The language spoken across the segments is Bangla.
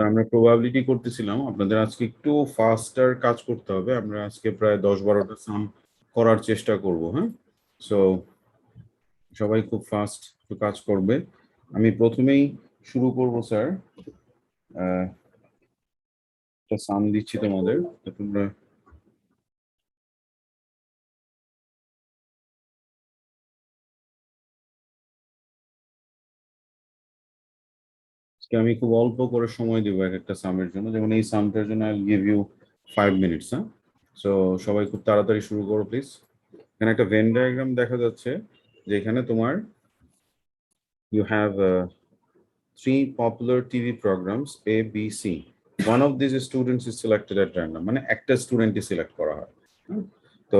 আমরা প্রবাবিলিটি করতেছিলাম আপনাদের আজকে একটু ফাস্টার কাজ করতে হবে। আমরা আজকে প্রায় 10-12টা সাম করার চেষ্টা করব, হ্যাঁ? সো সবাই খুব ফাস্ট একটু কাজ করবে। আমি প্রথমেই শুরু করব স্যার। একটা সাম দিচ্ছি তোমাদের, তো তোমরা আজকে আমি খুব অল্প করে সময় দিব এক একটা সামের জন্য। যেমন এই সামটার জন্য আই গিভ ইউ 5 মিনিটস, হ্যাঁ? সো সবাই খুব তাড়াতাড়ি শুরু করো প্লিজ। এখানে একটা ভেন ডায়াগ্রাম দেখা যাচ্ছে, যে এখানে তোমার you have three popular TV programs A, B, C. One of these students is selected at random. মানে একটা স্টুডেন্টই সিলেক্ট করা হয়। তো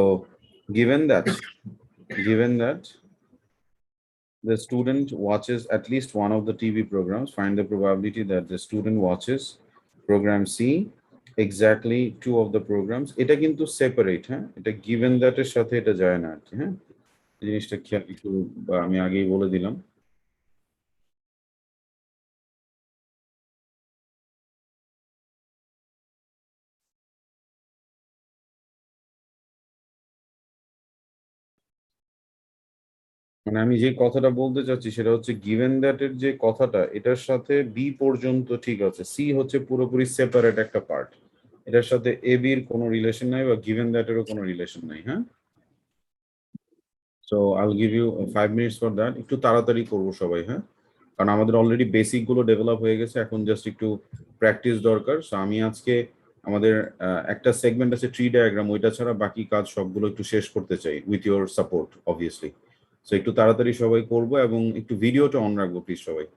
given that the student watches at least one of the TV programs, find the probability that the student watches program C exactly two of the programs. এটা কিন্তু সেপারেট, হ্যাঁ? এটা given that এর সাথে এটা যায় না আর কি, হ্যাঁ? এই জিনিসটা খেয়াল একটু আমি আগেই বলে দিলাম। মানে আমি যে কথাটা বলতে চাচ্ছি সেটা হচ্ছে গিভেন দ্যাট এর যে কথাটা, এটার সাথে বি পর্যন্ত ঠিক আছে, সি হচ্ছে পুরোপুরি সেপারেট একটা পার্ট। এটার সাথে এ বির কোনো রিলেশন নাই বা গিভেন দ্যাট এরও কোনো রিলেশন নাই, হ্যাঁ? So I will give you 5 minutes for that. একটু তাড়াতাড়ি করবো সবাই, হ্যাঁ? কারণ আমাদের অলরেডি বেসিক গুলো ডেভেলপ হয়ে গেছে, এখন জাস্ট একটু প্র্যাকটিস দরকার। সো আমি আজকে আমাদের একটা সেগমেন্ট আছে ট্রি ডায়াগ্রাম, ওইটা ছাড়া বাকি কাজ সবগুলো একটু শেষ করতে চাই with your support obviously. So একটু তাড়াতাড়ি সবাই করবো এবং একটু ভিডিওটা অন রাখবো প্লিজ সবাই।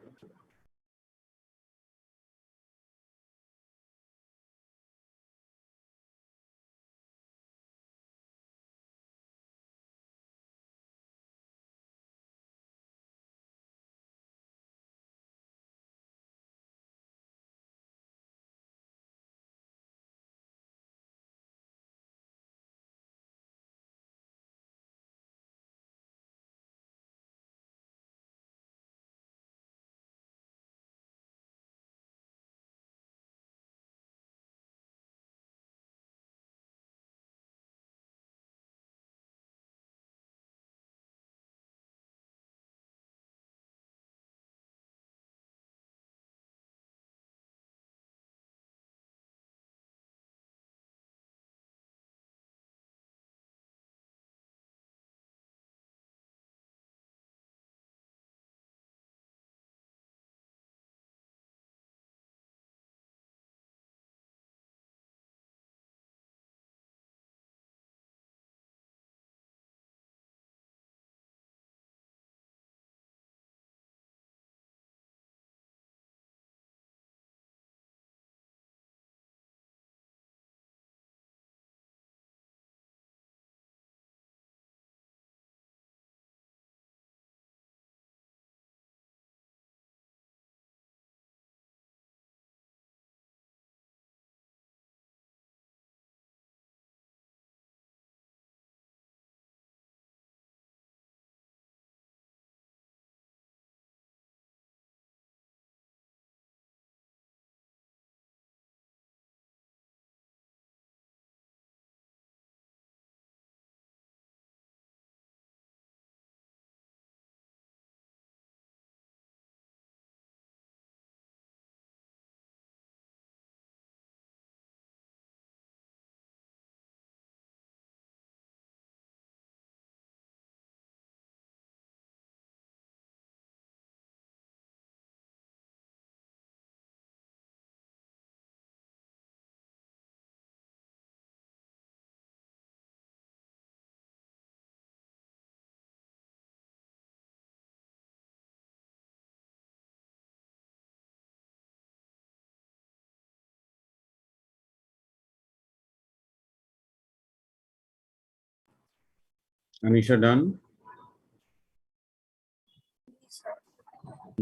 Anisha done?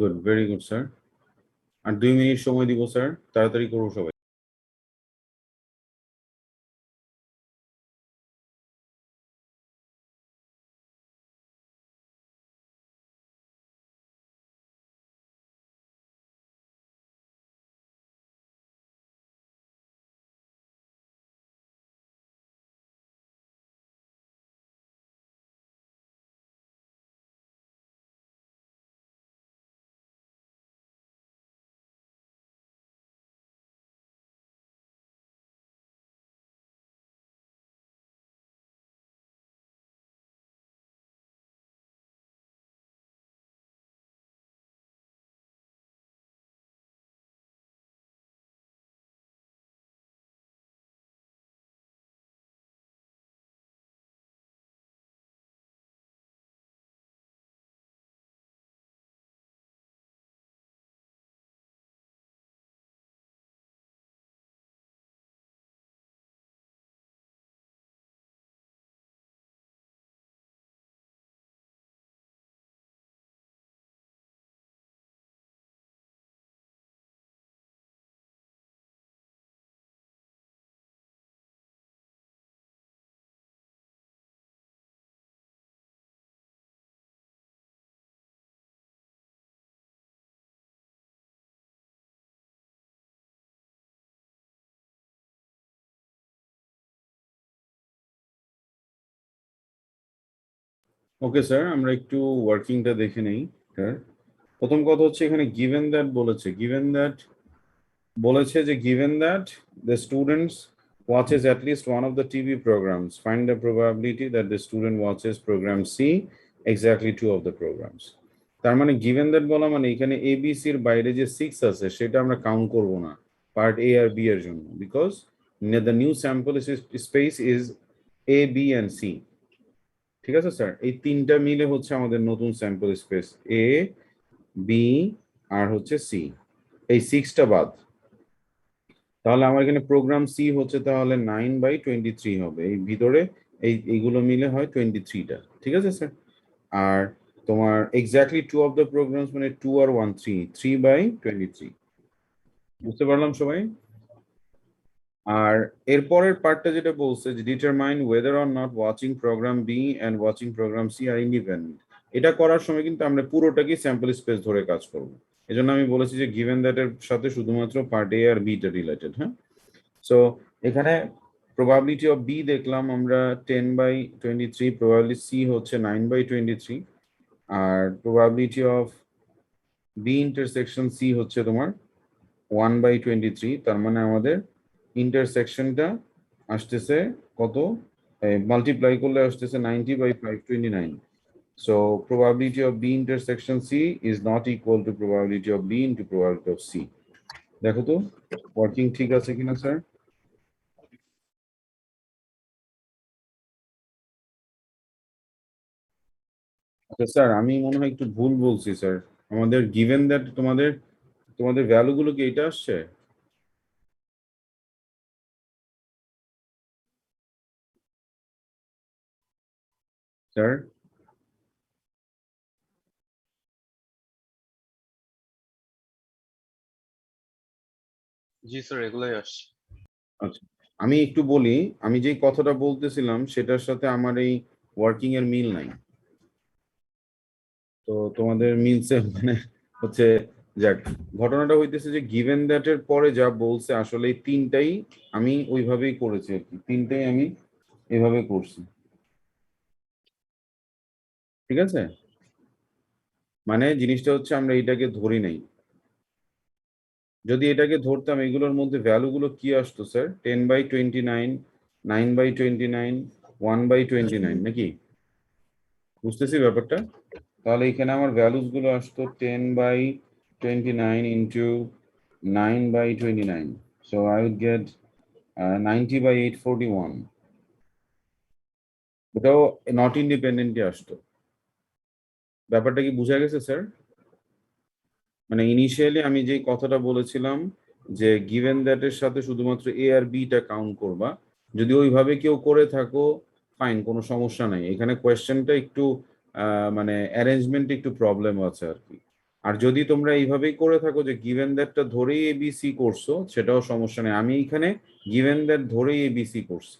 Good, very good, sir. আর 2 মিনিট সময় দিব স্যার, তাড়াতাড়ি করবো সবাই। ওকে স্যার, আমরা একটু ওয়ার্কিংটা দেখে নেই স্যার। প্রথম কথা হচ্ছে এখানে গিভেন দ্যাট বলেছে, given that the students watches at least one of the TV programs, find the probability that the student watches program C exactly two of the programs. তার মানে given that বলা মানে এখানে ABC এর বাইরে যে 6 আছে সেটা আমরা কাউন্ট করব না পার্ট A আর B এর জন্য, because the new sample space is A, B and C. ঠিক আছে স্যার, এই তিনটা মিলে হচ্ছে আমাদের নতুন স্যাম্পল স্পেস A, B আর হচ্ছে C। এই 6টা বাদ, তাহলে আমার এখানে প্রোগ্রাম সি হচ্ছে তাহলে 9/23 হবে, এই ভিতরে এইগুলো মিলে হয় 23টা। ঠিক আছে স্যার। আর তোমার exactly two of the programs মানে 2 আর 1 3/23। বুঝতে পারলাম সবাই? আর এরপরের পার্টটা যেটা বলছে যে determine whether or not watching program B and watching program C are independent. এটা করার সময় কিন্তু আমরা পুরোটাকে স্যাম্পল স্পেস ধরে কাজ করব। এজন্য আমি বলেছি যে গিভেন দ্যাট এর সাথে শুধুমাত্র পার্ট এ আর বিটা রিলেটেড। হ্যাঁ, সো এখানে প্রবাবিলিটি অফ বি দেখলাম আমরা 10/23, প্রবাবিলিটি সি হচ্ছে 9/23, আর probability of B intersection C হচ্ছে তোমার 1/23। তার মানে আমাদের ইন্টারসেকশনটা আসতেছে কত, মাল্টিপ্লাই করলে আসতেছে 90/529। So probability of B intersection C is not equal to probability of B into probability of C. দেখো তো ওয়ার্কিং ঠিক আছে কিনা স্যার? আচ্ছা স্যার, আমি মনে হয় একটু ভুল বলছি স্যার। আমাদের গিভেন দ্যাট তোমাদের তোমাদের ভ্যালু গুলো কি এটা আসছে স্যার? জি স্যার, এগুলাই আসছে। আচ্ছা, আমি একটু বলি, আমি যেই কথাটা বলতেছিলাম সেটার সাথে আমার এই ওয়ার্কিং এর মিল নাই। তো তোমাদের মিলছে মানে হচ্ছে, যাক, ঘটনাটা হইতেছে যে গিভেন দ্যাট এর পরে যা বলছে আসলে এই তিনটাই আমি ওইভাবেই করেছি আর কি, তিনটাই আমি এভাবে করছি। ঠিক আছে, মানে জিনিসটা হচ্ছে আমরা এটাকে ধরি নাই। যদি এটাকে ধরতাম এগুলোর মধ্যে ভ্যালু গুলো কি আসতো স্যার? 10/29, 9/29, 1/29, নাকি? বুঝতেছি ব্যাপারটা। তাহলে এখানে আমার ভ্যালুস গুলো আসতো 10/29 into 9/29, so I would get 90/841। ওটাও নট ইন্ডিপেন্ডেন্টই আসতো। ব্যাপারটা কি বোঝা গেছে স্যার? মানে ইনিশিয়ালি আমি যে কথাটা বলেছিলাম যে গিভেন দ্যাট এর সাথে শুধুমাত্র এ আর বিটা কাউন্ট করবা, যদি ওইভাবে কেউ করে থাকো ফাইন, কোনো সমস্যা নাই। এখানে কোয়েশ্চেনটা একটু মানে অ্যারেঞ্জমেন্ট একটু প্রবলেম আছে আর কি। আর যদি তোমরা এইভাবেই করে থাকো যে গিভেন দ্যাটটা ধরেই এবিসি করছো, সেটাও সমস্যা নেই। আমি এখানে গিভেন দ্যাট ধরেই এবিসি করছি।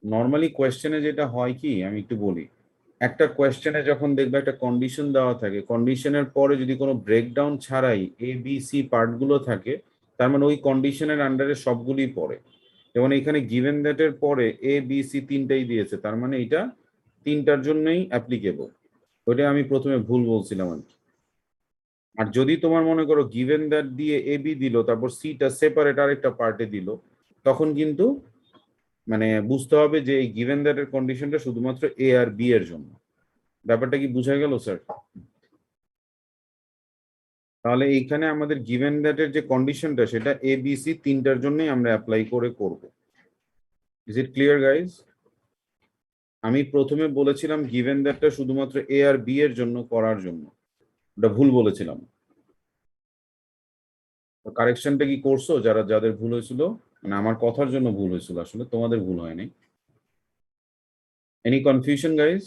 নর্মালি কোয়েশ্চেনে যেটা হয় কি আমি একটু বলি, একটা কোয়েশ্চেনে যখন দেখবে একটা কন্ডিশন দেওয়া থাকে, কন্ডিশনের পরে যদি কোনো ব্রেকডাউন ছাড়াই এ বি সি পার্টগুলো থাকে, তার মানে ওই কন্ডিশনের আন্ডারে সবগুলোই পড়ে। যেমন এখানে গিভেন দ্যাট এর পরে এ বি সি তিনটাই দিয়েছে, তার মানে এটা তিনটার জন্যই অ্যাপ্লিকেবল। ওইটা আমি প্রথমে ভুল বলছিলাম আর কি। আর যদি তোমার মনে করো গিভেন দ্যাট দিয়ে এ বি দিল, তারপর সিটা সেপারেট আরেকটা পার্টে দিল, তখন কিন্তু মানে বুঝতে হবে যে এই গিভেন দ্যাট এর কন্ডিশনটা শুধুমাত্র এ আর বি এর জন্য। ব্যাপারটা কি বুঝা গেল স্যার? তাহলে এইখানে আমাদের গিভেন দ্যাট এর যে কন্ডিশনটা সেটা এ বি সি তিনটার জন্যই আমরা অ্যাপ্লাই করে করব। Is it clear guys? আমি প্রথমে বলেছিলাম গিভেন দ্যাটটা শুধুমাত্র এ আর বি এর জন্য করার জন্য, ওটা ভুল বলেছিলাম। কারেকশনটা কি করছো যারা যাদের ভুল হয়েছিল? মানে আমার কথার জন্য ভুল হয়েছিল, আসলে তোমাদের ভুল হয়নি। Any confusion guys?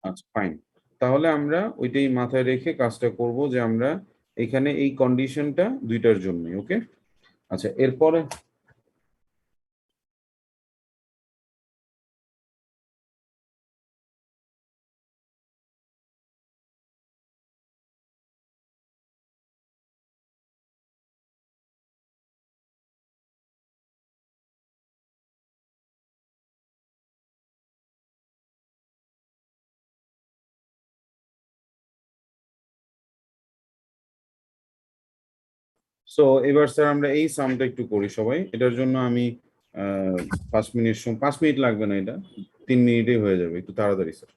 আচ্ছা ফাইন, তাহলে আমরা ওইটাই মাথায় রেখে কাজটা করব যে আমরা এখানে এই কন্ডিশনটা দুইটার জন্যই। ওকে, আচ্ছা এরপরে সো এবার স্যার আমরা এই সামটা একটু করি সবাই। এটার জন্য আমি 5 মিনিট 5 মিনিট লাগবে না, এটা 3 মিনিটেই হয়ে যাবে, একটু তাড়াতাড়ি স্যার।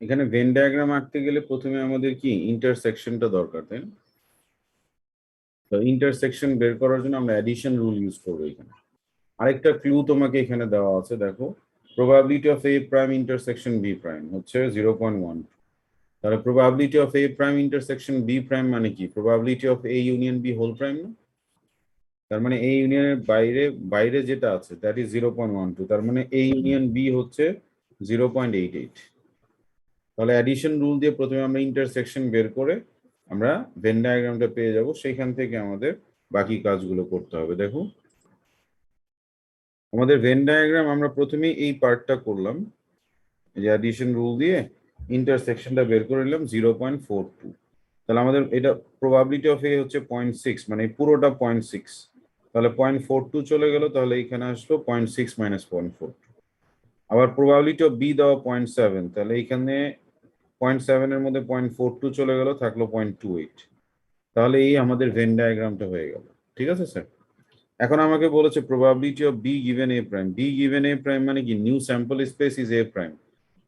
এখানে ভেন ডায়াগ্রাম আঁকতে গেলে প্রথমে আমাদের কি ইন্টারসেকশনটা দরকার, তাই না? তো ইন্টারসেকশন বের করার জন্য আমরা অ্যাডিশন রুল ইউজ করবো এখানে। আরেকটা ক্লু তোমাকে এখানে দেওয়া আছে, দেখো, probability of A prime intersection B prime হচ্ছে 0.1। তাহলে probability of A prime intersection B prime মানে কি? Probability of A union B whole prime না? তার মানে এ ইউনিয়নের বাইরে বাইরে যেটা আছে দ্যাট ইজ 0.12, তার মানে এ ইউনিয়ন বি হচ্ছে 0.88। তাহলে অ্যাডিশন রুল দিয়ে প্রথমে আমরা ইন্টারসেকশন বের করে আমরা ভেন ডায়াগ্রামটা পেয়ে যাব, সেইখান থেকে আমাদের বাকি কাজগুলো করতে হবে। দেখো, আমাদের ভেন ডায়াগ্রাম আমরা প্রথমেই এই পার্টটা করলাম, যে অ্যাডিশন রুল দিয়ে ইন্টারসেকশনটা বের করে নিলাম 0.42। তাহলে আমাদের এটা প্রবাবিলিটি অফ এ হচ্ছে 0.6, মানে পুরোটা 0.6। তাহলে 0.42 চলে গেল, তাহলে এখানে আসলো 0.6 মাইনাস 0.42। আবার প্রবাবিলিটি অফ বি দেওয়া 0.7, তাহলে এখানে 0.7 এর মধ্যে 0.42 চলে গেল, থাকলো 0.28। তাহলে এই আমাদের ভেন ডায়াগ্রামটা হয়ে গেল। ঠিক আছে স্যার? এখন আমাকে বলেছে probability of B given A prime. B given A prime মানে কি? New sample space is A prime.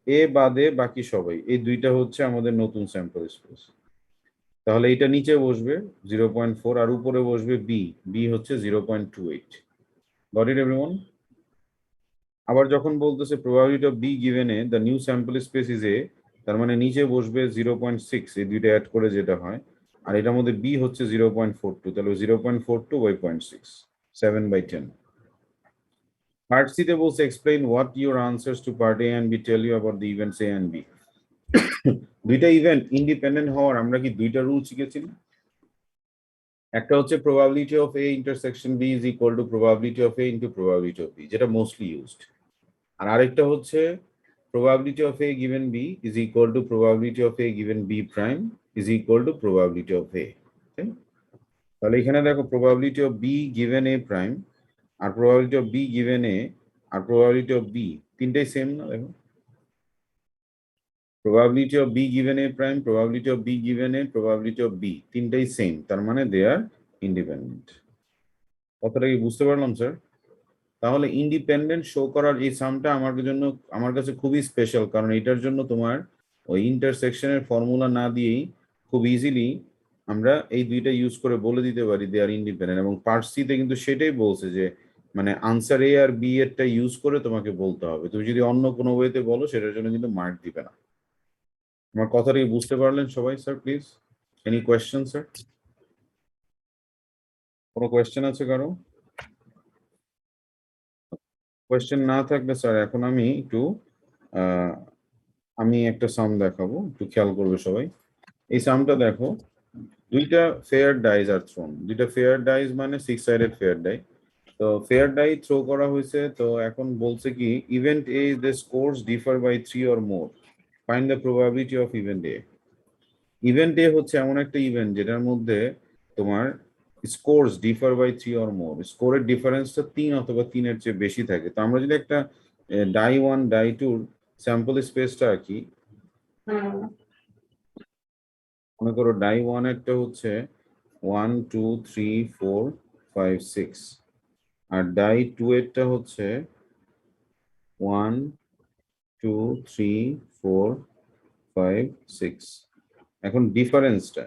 A বাদে বাকি সবাই, এই দুইটা হচ্ছে আমাদের নতুন স্যাম্পল স্পেস। তাহলে এটা নিচে বসবে 0.4 আর উপরে বসবে বি। বি হচ্ছে 0.28। Got it everyone? আবার যখন বলতেছে probability of B given A the new sample space is এ, তার মানে নিচে বসবে 0.6, এই দুইটা অ্যাড করে যেটা হয়। আর এটার মধ্যে বি হচ্ছে 0.42, তাহলে 0.42/0.6, 7/10। পার্ট সি তে বলছে explain what your answers to part A and B tell you about the events A and B. দুইটা ইভেন্ট ইন্ডিপেন্ডেন্ট হওয়ার আমরা কি দুইটা রুল শিখেছি? একটা হচ্ছে probability of A intersection B is equal to probability of A into probability of B, যেটা মোস্টলি ইউজড। আর আরেকটা হচ্ছে probability of a given b is equal to probability of a given b prime is equal to probability of a। তাহলে এখানে দেখো probability of b given a prime আর probability of b given a আর probability of b তিনটাই সেম না? দেখো probability of b given a prime, probability of b given a, probability of b তিনটাই সেম, তার মানে দে আর ইন্ডিপেন্ডেন্ট। কথাটা কি বুঝতে পারলাম স্যার? তাহলে ইন্ডিপেন্ডেন্ট শো করার এই সামটা আমার কাছে খুবই স্পেশাল, কারণ এটার জন্য তোমার ওই ইন্টারসেকশনের ফর্মুলা না দিয়েই খুব ইজিলি আমরা এই দুইটা ইউজ করে বলে দিতে পারি দে আর ইন্ডিপেন্ডেন্ট। এবং পার্ট সিতে কিন্তু সেটাই বলছে যে মানে answer A are B এরটা use করে তোমাকে বলতে হবে, তুমি যদি অন্য কোনো ওয়েতে বলো সেটার জন্য কিন্তু মার্ক দিবে না। আমার কথাটা কি বুঝতে পারলেন সবাই? Sir please, any question sir? কোনো কোয়েশ্চেন আছে কারো? কোয়েশ্চেন না থাকলে স্যার এখন আমি একটু আমি একটা সাম দেখাবো, একটু খেয়াল করবে সবাই। এই সামটা দেখো, দুইটা ফেয়ার ডাইজ আর থ্রোন। দুইটা ফেয়ার ডাইজ মানে 6-sided ফেয়ার ডাই। তো ফেয়ার ডাই থ্রো করা হয়েছে, তো এখন বলছে কি event A the scores differ by 3 or more, find the probability of event A. Event A হচ্ছে এমন একটা ইভেন্ট যেটার মধ্যে তোমার scores differ by 3 or more, স্কোরের ডিফারেন্সটা 3 অথবা 3-এর চেয়ে বেশি থাকে। তো আমরা যদি একটা ডাই 1 ডাই 2 স্যাম্পল স্পেসটা আঁকি, মনে করো ডাই 1 একটা হচ্ছে 1 2 3 4 5 6 আর ডাই 2 এরটা হচ্ছে 1 2 3 4 5 6। এখন ডিফারেন্সটা,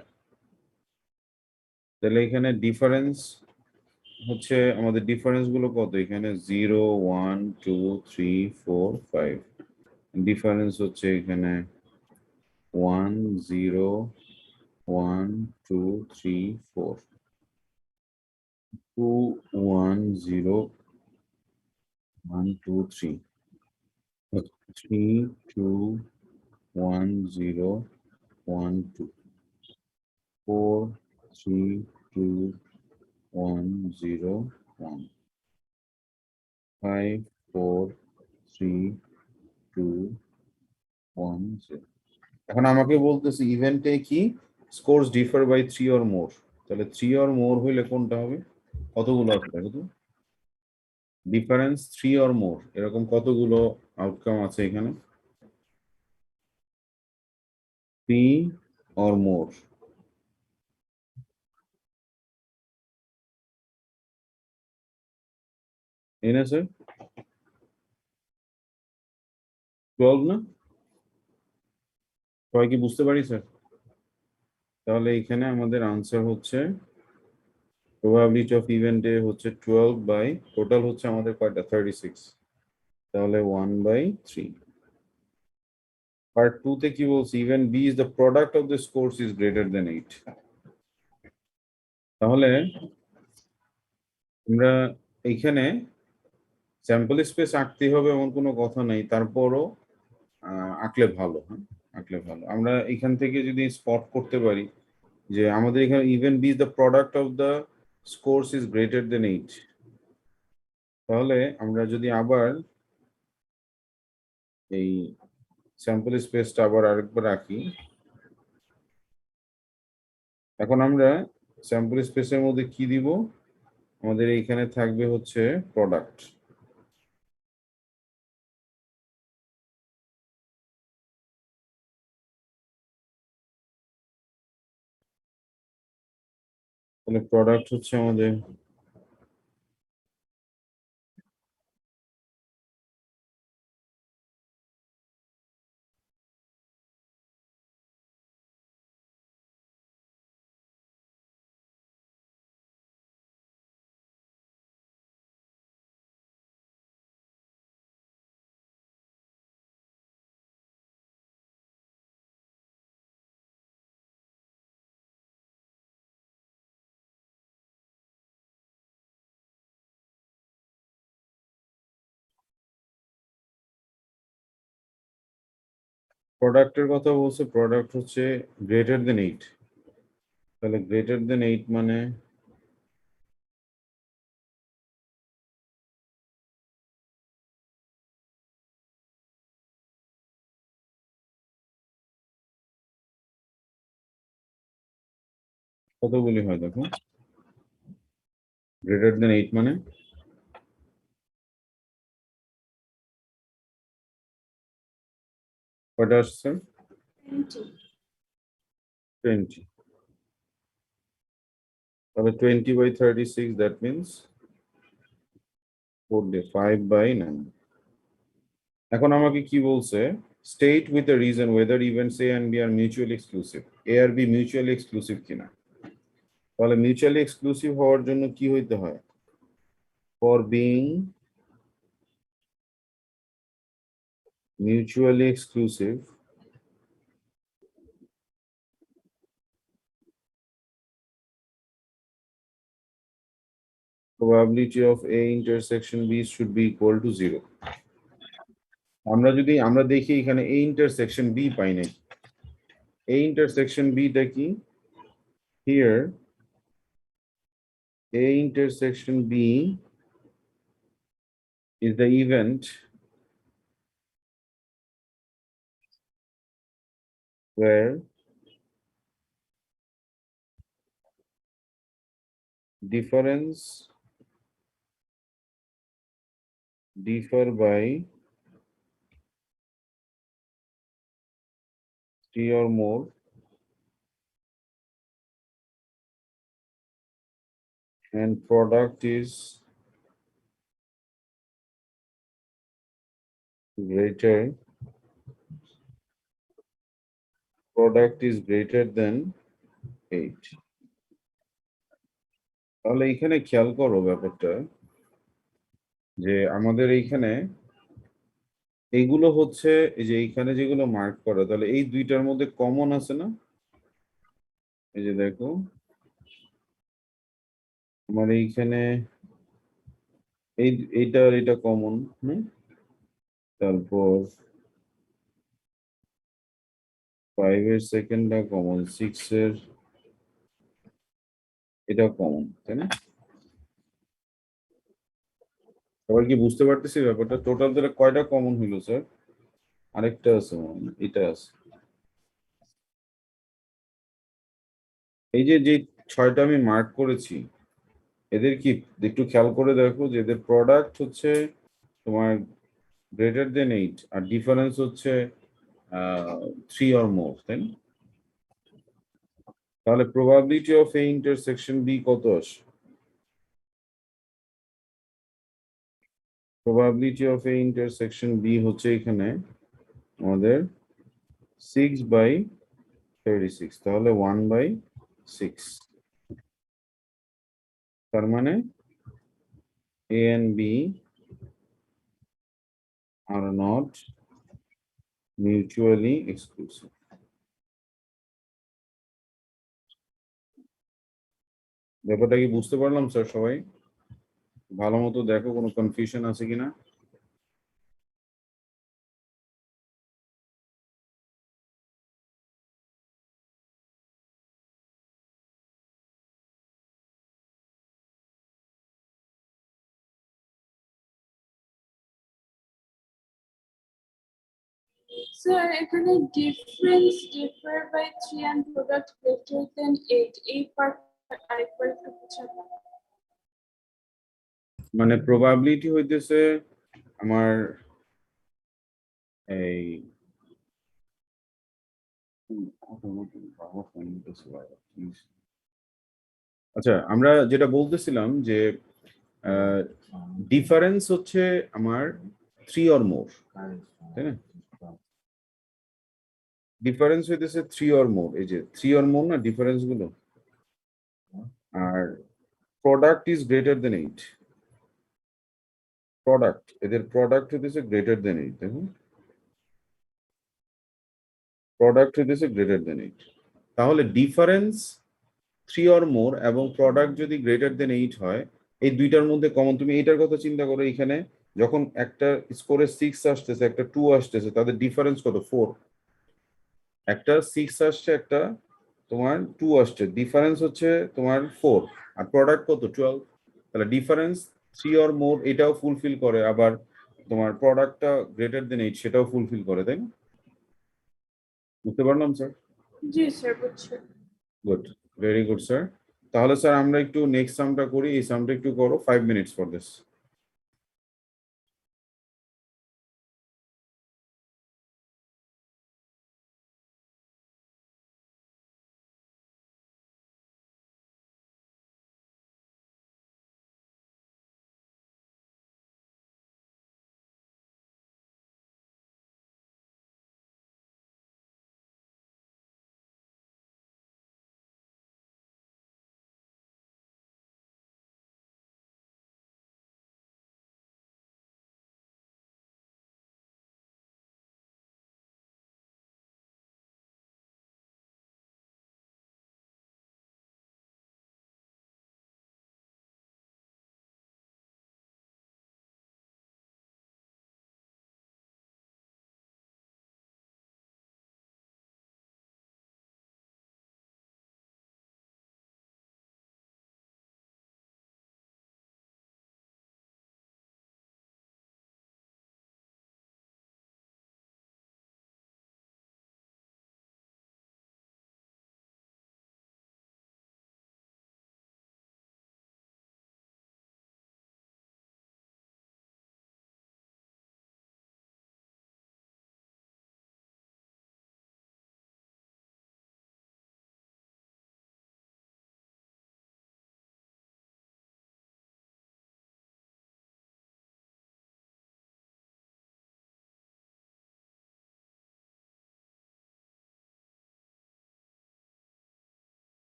তাহলে এখানে ডিফারেন্স হচ্ছে আমাদের ডিফারেন্স গুলো কত? এখানে 0 1 2 3 4 5, ডিফারেন্স হচ্ছে এখানে 1 0 1 2 3 4 2 1 0 1 2 3 3 2 1 0 1 2 4 3 2 1 0 1 5 4 3 2 1 0। এখন আমাকে বলতেছে ইভেন্টে কি scores differ by 3 or more, তাহলে 3 or more হইলে কোনটা হবে? কতগুলো আছে দেখো তো, ডিফারেন্স 3 or more এরকম কতগুলো আউটকাম আছে এখানে? 3 or more, এই না স্যার? 12 না? সবাই কি বুঝতে পারি স্যার? তাহলে এখানে আমাদের আনসার হচ্ছে প্রবাবিলিটি অফ ইভেন্ট এ হচ্ছে 12 বাই টোটাল হচ্ছে আমাদের কয়টা 36, তাহলে 1/3। পার্ট 2 তে কি বলছে? Event B is the product of the scores is greater than 8। তাহলে আমরা এইখানে স্যাম্পল স্পেস আঁকতে হবে এমন কোনো কথা নাই, তারপরও আঁকলে ভালো। হ্যাঁ, আঁকলে ভালো। আমরা এখান থেকে যদি স্পট করতে পারি যে আমাদের এখানে even B the product of the scores is greater than 8, তাহলে আমরা যদি আবার এই স্যাম্পল স্পেসটা আবার আরেকবার আঁকি, এখন আমরা স্যাম্পল স্পেসের মধ্যে কি দিব? আমাদের এইখানে থাকবে হচ্ছে প্রোডাক্ট, তাহলে প্রোডাক্ট হচ্ছে আমাদের প্রোডাক্টের কথা বলছে, প্রোডাক্ট হচ্ছে গ্রেটার দেন 8। তাহলে গ্রেটার দেন 8 মানে কতগুলি হয় দেখো, গ্রেটার দেন 8 মানে কয়টা আসছে? 20। তাহলে 20/36, দ্যাট মিনস 4 ডে, 5/9। এখন আমাকে কি বলছে, state with a reason whether events A and B are mutually exclusive. A are B mutually exclusive কিনা। তাহলে মিউচুয়ালি এক্সক্লুসিভ হওয়ার জন্য কি হইতে হয়? For being mutually exclusive, probability of A intersection B should be equal to 0. আমরা দেখি এখানে A intersection B পাই নাই। A intersection B টা কি? Here A intersection B is the event where difference differ by 3 or more and product is greater than 8. তাহলে এখানে খেয়াল করো ব্যাপারটা, যে আমাদের এইখানে এইগুলো হচ্ছে, এই যে এইখানে যেগুলো মার্ক করা, তাহলে এই দুইটার মধ্যে কমন আছে না? এই যে দেখো, আমার এইখানে এইটা আর এটা কমন। তারপর 5 এর সেকেন্ডটা কমন, 6 এর এটা কমন, তাই না? সবাই কি বুঝতে পারতেছি ব্যাপারটা? টোটাল তাহলে কয়টা কমন হইলো স্যার? আরেকটা আছে মনে হয়, এটা আছে। এই যে যে 6টা আমি মার্ক করেছি, এদের কি একটু খেয়াল করে দেখো যে এদের প্রোডাক্ট হচ্ছে তোমার গ্রেটার দেন 8 আর ডিফারেন্স হচ্ছে 3 অর মোর, তাই না? তাহলে probability of A intersection B কত আসে? Probability of A intersection B হচ্ছে এখানে আমাদের 6/36, তাহলে 1/6। তার মানে A and B are not mutually exclusive. ব্যাপারটা কি বুঝতে পারলাম স্যার? সবাই ভালো মতো দেখো, কোনো কনফিউশন আছে কিনা। স্যার এখানে difference differ by 3 and product greater than 8, এই পার্ট আরেকবার একটু বুঝাবো। মানে প্রবাবিলিটি হইতেছে আমার এই আচ্ছা, আমরা যেটা বলতেছিলাম যে ডিফারেন্স হচ্ছে আমার 3 অর মোর, তাই না? ডিফারেন্স হইতেছে 3 অর মোর, এই যে 3 অর মোর না ডিফারেন্স গুলো। আর product is greater than 8। Product, এদের প্রোডাক্ট হইতেছে গ্রেটার দেন 8, দেখুন প্রোডাক্ট হইতেছে গ্রেটার দেন 8। তাহলে ডিফারেন্স 3 অর মোর এবং প্রোডাক্ট যদি গ্রেটার দেন 8 হয়, এই দুইটার মধ্যে কমন। তুমি এইটার কথা চিন্তা করো, এখানে যখন একটা স্কোরে 6 আসতেছে একটা 2 আসতেছে, তাদের ডিফারেন্স কত? 4। একটা 6 আসছে, একটা তোমার 2 আসছে, ডিফারেন্স হচ্ছে তোমার 4, আর প্রোডাক্ট কত 12। তাহলে ডিফারেন্স 3 অর মোর এটাও ফুলফিল করে, আবার তোমার প্রোডাক্টটা গ্রেটার দেন 8 সেটাও ফুলফিল করে, তাই না? বুঝতে পারলাম স্যার? জি স্যার, বুঝছি। Good, very good sir. তাহলে স্যার আমরা একটু নেক্সট সামটা করি, এই সামটা একটু করো, 5 মিনিটস ফর দিস।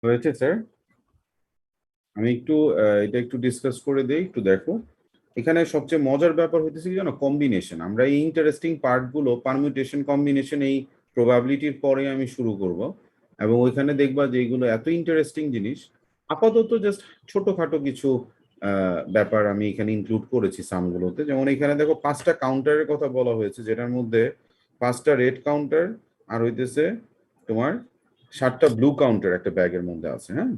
হয়েছে স্যার? আমি একটু এটা একটু ডিসকাস করে দেই, একটু দেখো। এখানে সবচেয়ে মজার ব্যাপার হইতেছে কি জানো, কম্বিনেশন। আমরা এই ইন্টারেস্টিং পার্টগুলো পারমিউটেশন কম্বিনেশন এই প্রবাবিলিটির পরে আমি শুরু করব, এবং ওইখানে দেখবা যে এইগুলো এত ইন্টারেস্টিং জিনিস। আপাতত জাস্ট ছোটখাটো কিছু ব্যাপার আমি এখানে ইনক্লুড করেছি সামগুলোতে। যেমন এখানে দেখো 5টা কাউন্টারের কথা বলা হয়েছে, যেটার মধ্যে 5টা রেড কাউন্টার আর হইতেছে তোমার 7টা ব্লু কাউন্টার একটা ব্যাগের মধ্যে আছে। হ্যাঁ,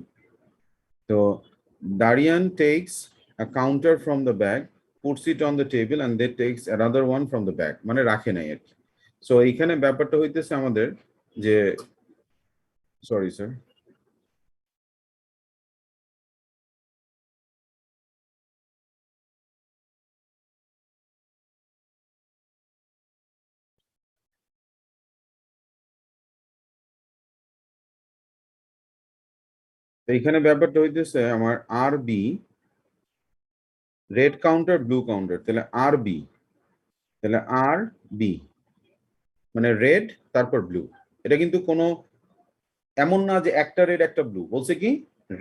so Darian takes a counter from the bag, puts it on the table, and then takes another one from the bag. মানে রাখে নাই আর কি। সো এইখানে ব্যাপারটা হইতেছে আমাদের যে, সরি স্যার, এইখানে ব্যাপারটা হইতেছে আমার R B, red counter blue counter, তাহলে আর বি, তাহলে আর বি মানে রেড তারপর ব্লু। এটা কিন্তু কোনো এমন না যে একটা রেড একটা ব্লু, বলছে কি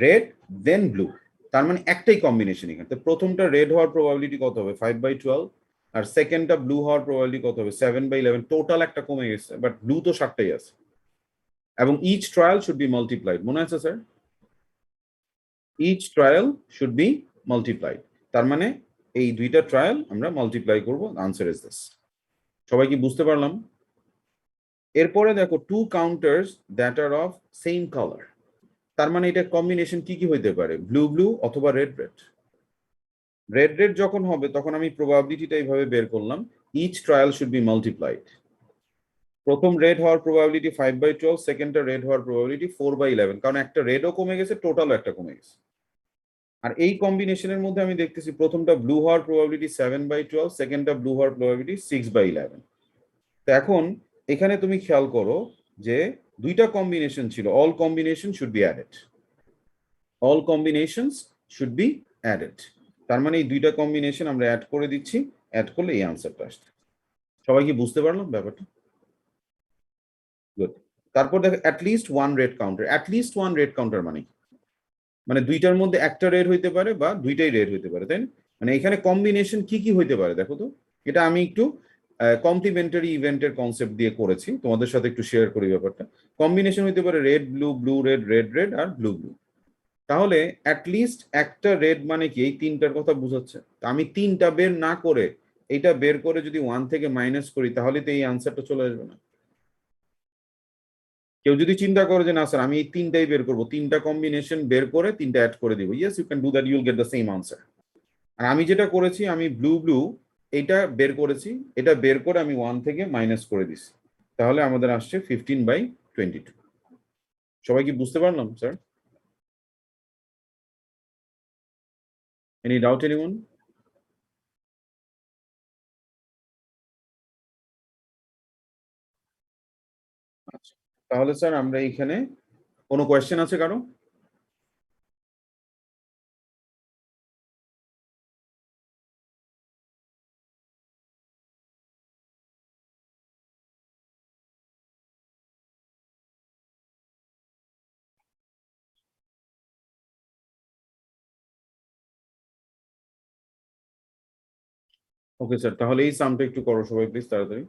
রেড দেন ব্লু। তার মানে একটাই কম্বিনেশন এখানে। তো প্রথমটা রেড হওয়ার প্রবাবিলিটি কত হবে, 5/12, আর সেকেন্ডটা ব্লু হওয়ার প্রবাবিলিটি কত হবে, 7/11। টোটাল একটা কমে গেছে, বাট ব্লু তো 7টাই আছে। এবং each trial should be multiplied, মনে আছে sir? Each trial should be multiplied. তার মানে এই দুইটা ট্রায়াল আমরা মাল্টিপ্লাই করবো, আনসার ইজ দিস। সবাই কি বুঝতে পারলাম? এরপরে দেখো two counters that are of same colour. তার মানে এটা কম্বিনেশন কি কি হইতে পারে, ব্লু ব্লু অথবা রেড রেড। রেড রেড যখন হবে তখন আমি প্রবাবিলিটিটা এইভাবে বের করলাম, each trial should be multiplied. প্রথম রেড হওয়ার প্রবাবিলিটি 5/12, সেকেন্ডটা রেড হওয়ার প্রবাবিলিটি 4/11, কারণ একটা রেডও কমে গেছে, টোটালও একটা কমে গেছে। আর এই কম্বিনেশনের মধ্যে আমি দেখতেছি প্রথমটা ব্লু হওয়ার প্রবাবিলিটি 7/12, সেকেন্ডটা ব্লু হওয়ার প্রবাবিলিটি 6/11। তো এখন এখানে তুমি খেয়াল করো যে দুইটা কম্বিনেশন ছিল, all combination should be added, all combinations should be added. তার মানে এই দুইটা কম্বিনেশন আমরা অ্যাড করে দিচ্ছি, অ্যাড করলে এই আনসারটা আসছে। সবাই কি বুঝতে পারলাম ব্যাপারটা? গুড। তারপর দেখো at least one red counter. At least one red counter মানে কি? মানে দুইটার মধ্যে একটা রেড হইতে পারে বা দুইটাই রেড হইতে পারে, তাই না? মানে এখানে কম্বিনেশন কি কি হইতে পারে দেখো তো। এটা আমি একটু কমপ্লিমেন্টারি ইভেন্টের কনসেপ্ট দিয়ে করেছি, তোমাদের সাথে একটু শেয়ার করি ব্যাপারটা। কম্বিনেশন হইতে পারে red blue, blue red, red red আর ব্লু ব্লু। তাহলে অ্যাটলিস্ট একটা রেড মানে কি এই তিনটার কথা বোঝাচ্ছে। তা আমি তিনটা বের না করে এইটা বের করে যদি ওয়ান থেকে মাইনাস করি, তাহলে তো এই আনসারটা চলে আসবে না। কেউ যদি চিন্তা করে যে না স্যার আমি এই তিনটাই বের করবো, তিনটা কম্বিনেশন বের করে তিনটা অ্যাড করে দিব, yes you can do that, you'll get the same answer. আর আমি যেটা করেছি, আমি ব্লু ব্লু এটা বের করেছি, এটা বের করে আমি ওয়ান থেকে মাইনাস করে দিছি, তাহলে আমাদের আসছে 15/22। সবাই কি বুঝতে পারলাম স্যার? Any doubt anyone? আচ্ছা, তাহলে স্যার আমরা এখানে কোনো কোয়েশ্চেন আছে কারো? ওকে স্যার, তাহলে এই সামটা একটু করো সবাই প্লিজ তাড়াতাড়ি।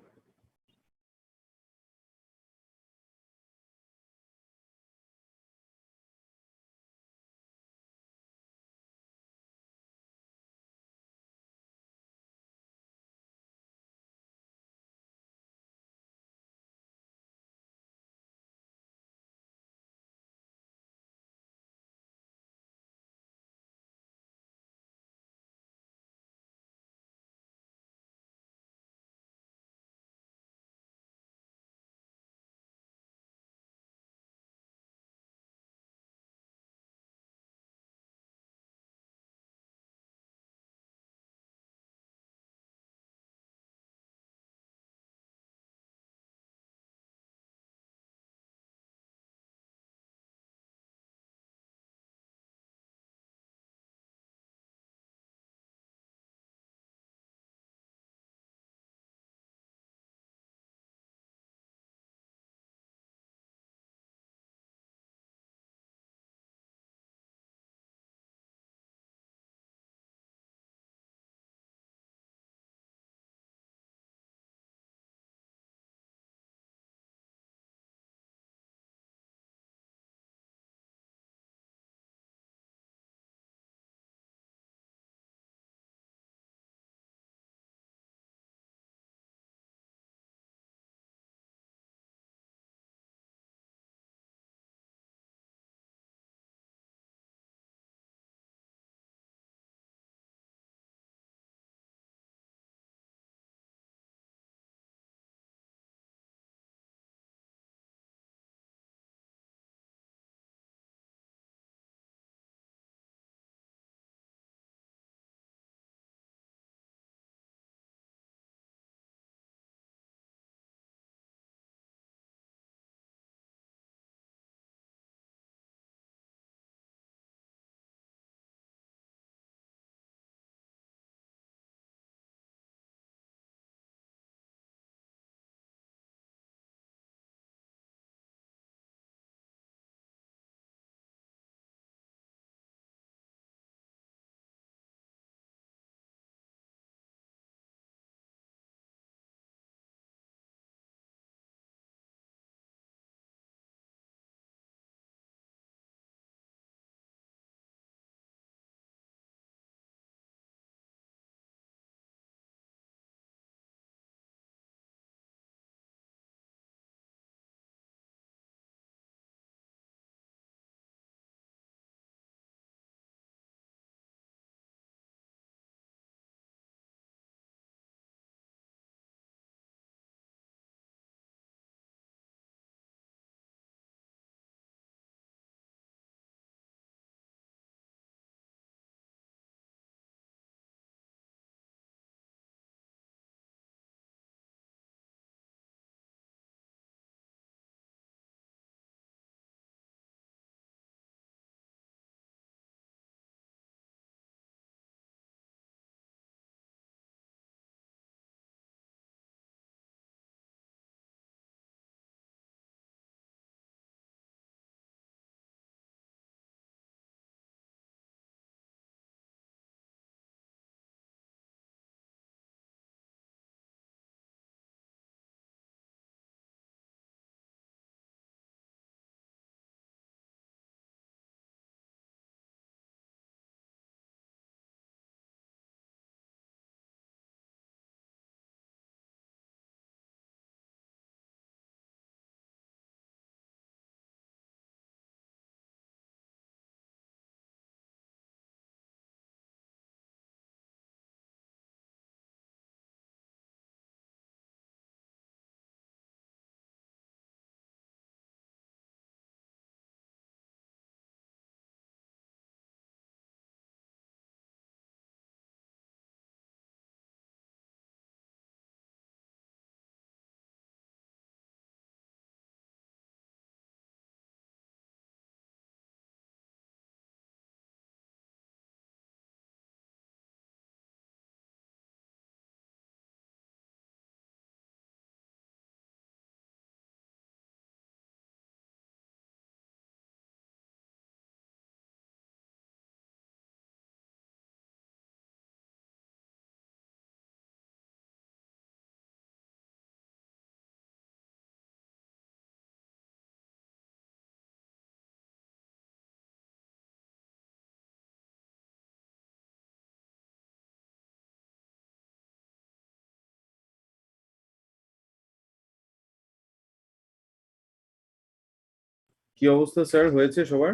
কি অবস্থা স্যার, হয়েছে সবার?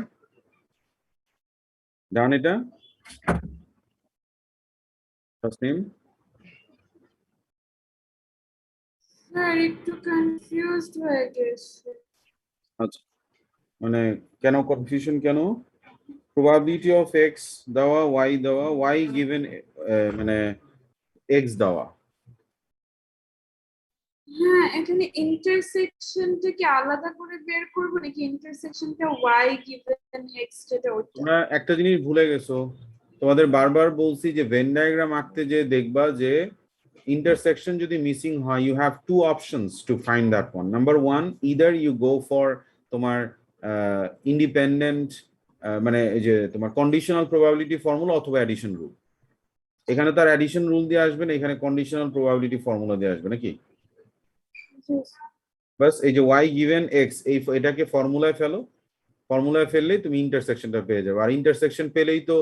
ডান এটা তাসনিম? স্যার একটু কনফিউজড হয়ে গেছে। আচ্ছা, মানে কেন কনফিউশন কেন? প্রবাবিলিটি অফ এক্স দেওয়া, ওয়াই দেওয়া, ওয়াই গিভেন মানে এক্স দেওয়া। হ্যাঁ, এখানে ইন্টারসেকশনটা কি আলাদা করে বের করবো নাকি ইন্টারসেকশনটা y given x যেটা ওটা? তোমরা একটা জিনিস ভুলে গেছো, তোমাদের বারবার বলছি যে ভেন ডায়াগ্রাম আঁকতে যে দেখবা যে intersection যদি মিসিং হয়, you have two options to find that one. Number one, either you go for তোমার ইন্ডিপেন্ডেন্ট মানে এই যে তোমার কন্ডিশনাল প্রবাবিলিটি ফর্মুলা অথবা অ্যাডিশন রুল। এখানে তার অ্যাডিশন রুল দিয়ে আসবে না, এখানে কন্ডিশনাল প্রবাবিলিটি ফর্মুলা দিয়ে আসবে নাকি? বাস এই যে y given x এটাকে ফর্মুলায় ফেলো, ফর্মুলায় ফেললেই তুমি ইন্টারসেকশনটা পেয়ে যাবে, আর ইন্টারসেকশন পেলেই তো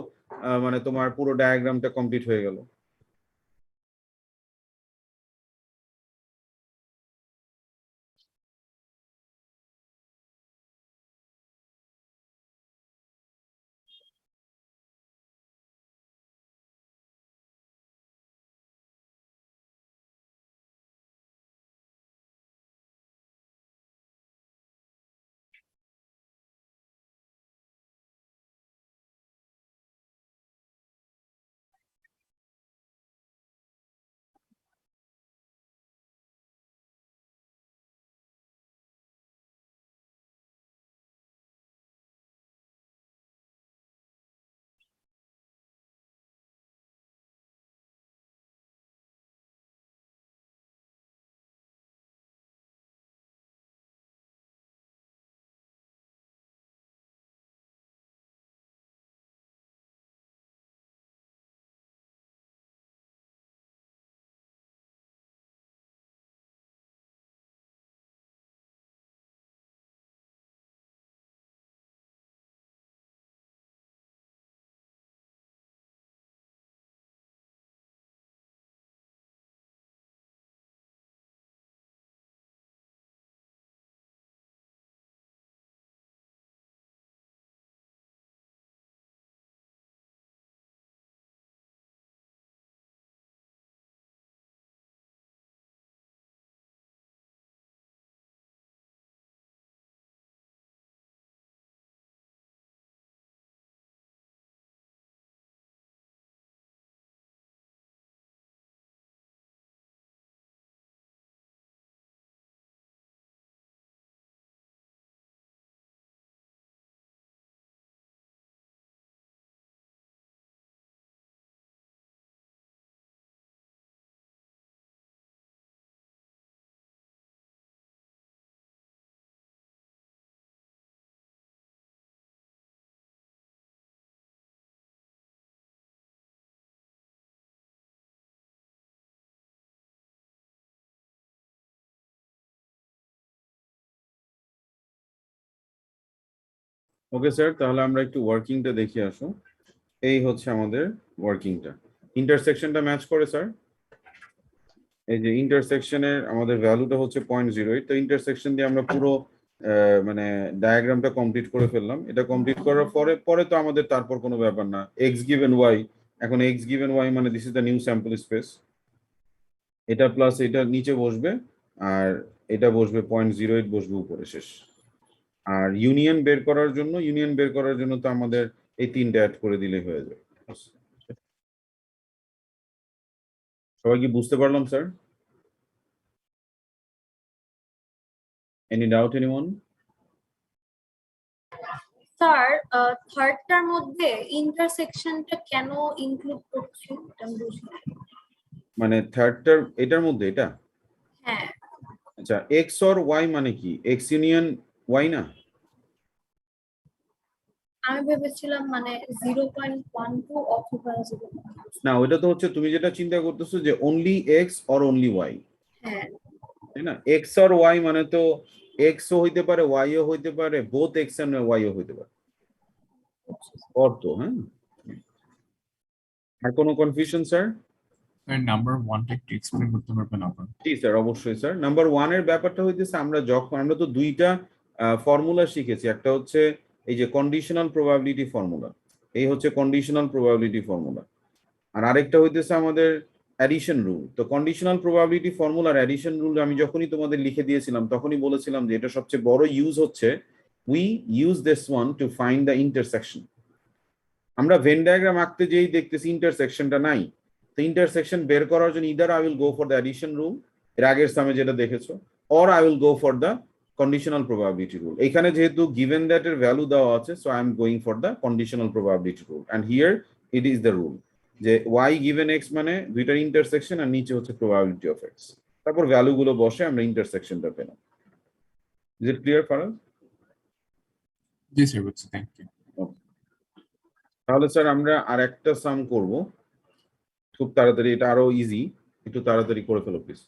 মানে তোমার পুরো ডায়াগ্রামটা কমপ্লিট হয়ে গেল। ওকে স্যার, তাহলে আমরা একটু ওয়ার্কিংটা দেখে আসো। এই হচ্ছে আমাদের ওয়ার্কিংটা, ইন্টারসেকশনটা ম্যাচ করে স্যার। এই যে ইন্টারসেকশনের আমাদের ভ্যালুটা হচ্ছে 0.08, তো ইন্টারসেকশন দিয়ে আমরা পুরো মানে ডায়াগ্রামটা কমপ্লিট করে ফেললাম। এটা কমপ্লিট করার পরে পরে তো আমাদের তারপর কোনো ব্যাপার না, এক্স গিভেন ওয়াই। এখন এক্স গিভেন ওয়াই মানে this is the new sample space, এটা প্লাস এটা নিচে বসবে, আর এটা বসবে 0.08 বসবে উপরে, শেষ। আর ইউনিয়ন বের করার জন্য, তো আমাদের এই তিনটা অ্যাড করে দিলেই হয়ে যাবে। সবাই কি বুঝতে পারলাম sir? Any doubt anyone? Sir থার্ডটার মধ্যে ইন্টারসেকশনটা কেন ইনক্লুড করছি এটা আমি বুঝি না। মানে থার্ডটার এটার মধ্যে এটা, হ্যাঁ আচ্ছা এক্স অর ওয়াই মানে কি, এক্স ইউনিয়ন ওয়াই না? আমি ভেবেছিলাম মানে 0.12 অথবা 0. না, ওইটা তো হচ্ছে তুমি যেটা চিন্তা করতেছো যে only X or only Y, হ্যাঁ তাই না? এক্স অর ওয়াই মানে তো এক্স ও হইতে পারে, ওয়াই ও হইতে পারে, বোথ এক্স এন্ড ওয়াই ও হইতে পারে, অর্থ। হ্যাঁ, আর কোনো কনফিউশন স্যার? স্যার নাম্বার ওয়ানটা একটু এক্সপ্লেন করতে পারবেন আপনার? জি স্যার, অবশ্যই স্যার। নাম্বার ওয়ান এর ব্যাপারটা হইতেছে আমরা যখন, আমরা তো দুইটা ফর্মুলা শিখেছি। একটা হচ্ছে এই যে কন্ডিশনাল প্রবাবিলিটি ফর্মুলা, এই হচ্ছে কন্ডিশনাল প্রবাবিলিটি ফর্মুলা। আর আরেকটা হইতেছে আমাদের অ্যাডিশন রুল। তো কন্ডিশনাল প্রবাবিলিটি ফর্মুলার অ্যাডিশন রুল আমি যখনই তোমাদের লিখে দিয়েছিলাম তখনই বলেছিলাম যে এটা সবচেয়ে বড় ইউজ হচ্ছে we use this one to find the intersection. আমরা ভেন ডায়াগ্রাম আঁকতে যেই দেখতেছি ইন্টারসেকশনটা নাই, তো ইন্টারসেকশন বের করার জন্য either I will go for the addition rule, এর আগের সামে যেটা দেখেছো, or I will go for the conditional probability rule. এখানে যেহেতু গিভেন দ্যাট এর ভ্যালু দেওয়া আছে, so I am going for the conditional probability rule, and here it is the rule যে ওয়াই গিভেন এক্স মানে দুইটার ইন্টারসেকশন আর নিচে হচ্ছে প্রবাবিলিটি অফ এক্স, তারপর ভ্যালু গুলো বসে আমরা ইন্টারসেকশনটা পেলাম। Is it clear Faraz? Yes, sir. Good, sir. Thank you. তাহলে স্যার আমরা আর একটা সাম করব খুব তাড়াতাড়ি, এটা আরো ইজি, একটু তাড়াতাড়ি করে ফেলো please.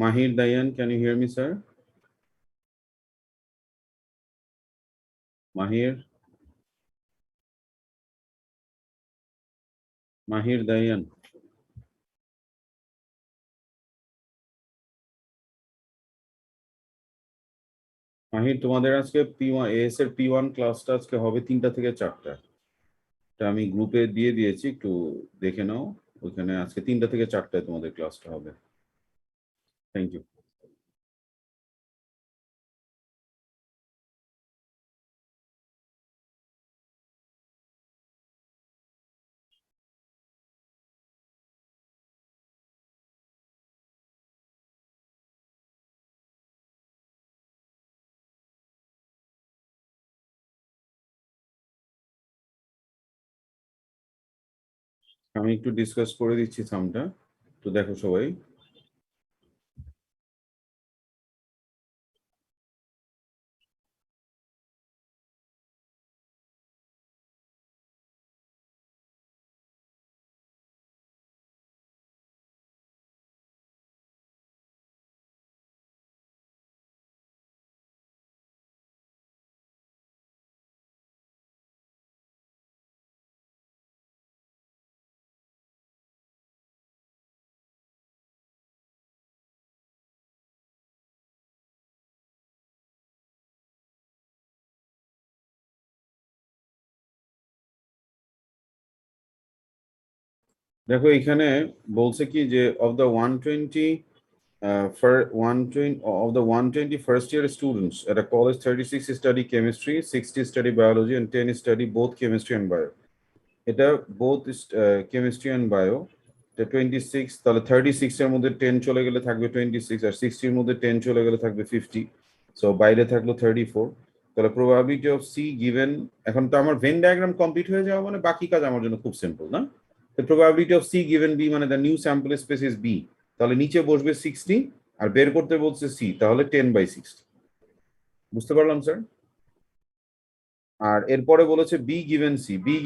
Mahir Dayan, can you hear me, sir? Mahir? Mahir Dayan. মাহির, তোমাদের আজকে P1 এস এর P1 ক্লাসটা আজকে হবে 3টা থেকে 4টা। এটা আমি গ্রুপে দিয়ে দিয়েছি, একটু দেখে নাও। ওইখানে আজকে 3টা থেকে 4টায় তোমাদের ক্লাসটা হবে। Thank you. আমি একটু ডিসকাস করে দিচ্ছি সামটা, তো দেখো সবাই। দেখো এখানে বলছে কি যে of the 120 for 120 of the 120 first year students at a college, 36 study chemistry, 60 study biology, and 10 study both chemistry and bio. এটা both chemistry and bio. The 26 তাহলে 36 এর মধ্যে 10 চলে গেলে থাকবে 26 আর 60 এর মধ্যে 10 চলে গেলে থাকবে 50, সো বাইরে থাকলো 34। তাহলে probability of C given, এখন তো আমার ভেন ডায়াগ্রাম কমপ্লিট হয়ে যাওয়া মানে বাকি কাজ আমার জন্য খুব সিম্পল না। The probability of C given B মানে the new sample space is B, তাহলে নিচে বসবে 60 আর বের করতে বলছে C, তাহলে 10/60। বুঝতে পারলাম স্যার? আর এরপরে বলেছে বি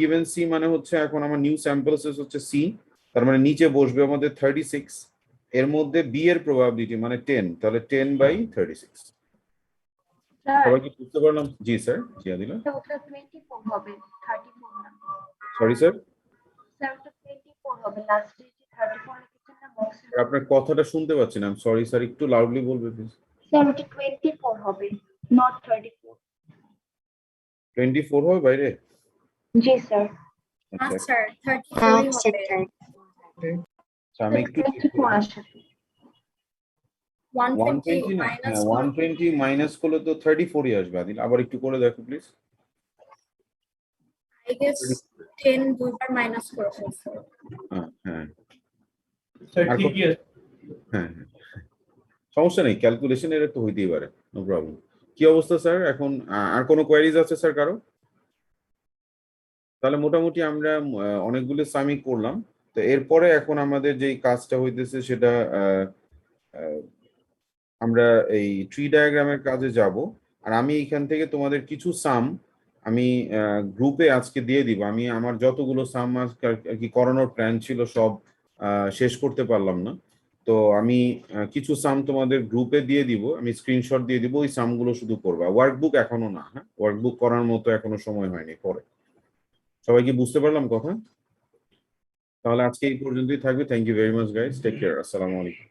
গিভেন সি মানে হচ্ছে এখন আমার নিউ স্যাম্পল সাইজ হচ্ছে সি, তার মানে নিচে বসবে আমাদের 36, এর মধ্যে বি এর প্রবাবিলিটি মানে 10, তাহলে 10/36। স্যার সবাই কি বুঝতে পারলাম? জি স্যার, জিয়া দিলা। ওটা 24 হবে 34 না। সরি স্যার, স্যার ওটা 24 হবে, লাস্টে যে 34 লিখেছেন না বক্সে। আপনার কথাটা শুনতে পাচ্ছি না, সরি স্যার, একটু লাউডলি বলবে প্লিজ। স্যার ওটা 24 হবে, নট 34। 24 হবে বাইরে? জি স্যার। আচ্ছা স্যার 34 হবে। আচ্ছা, আমি একটু 24 আসে। 120 120 না, মাইনাস 120 মাইনাস করলে তো 34ই আসবে। আদিল আবার একটু করে দেখো প্লিজ। আই গেস 10 দুইবার মাইনাস করে ফেলছে। হ্যাঁ হ্যাঁ স্যার আর ঠিকই আছে। হ্যাঁ হ্যাঁ, সমস্যা নেই, ক্যালকুলেশন এর তো হইতেই পারে, নো প্রবলেম। কি অবস্থা স্যার এখন? আর কোনো কোয়ারিজ আছে স্যার কারো? তাহলে মোটামুটি আমরা অনেকগুলো সামিট করলাম। তো এরপরে এখন আমাদের যে কাজটা হইতেছে সেটা আমরা এই ট্রি ডায়াগ্রামের কাজে যাব। আর আমি এখান থেকে তোমাদের কিছু সাম আমি গ্রুপে আজকে দিয়ে দিব। আমি আমার যতগুলো সাম আর কি করানোর প্ল্যান ছিল সব শেষ করতে পারলাম না, তো আমি কিছু সাম তোমাদের গ্রুপে দিয়ে দিব, আমি স্ক্রিনশট দিয়ে দিব, ওই সামগুলো শুধু করবা, ওয়ার্কবুক এখনো না। হ্যাঁ, ওয়ার্কবুক করার মতো এখনো সময় হয়নি, পরে। সবাই কি বুঝতে পারলাম কথা? তাহলে আজকে এই পর্যন্তই থাকবে। Thank you very much guys, take care, আসসালামু আলাইকুম।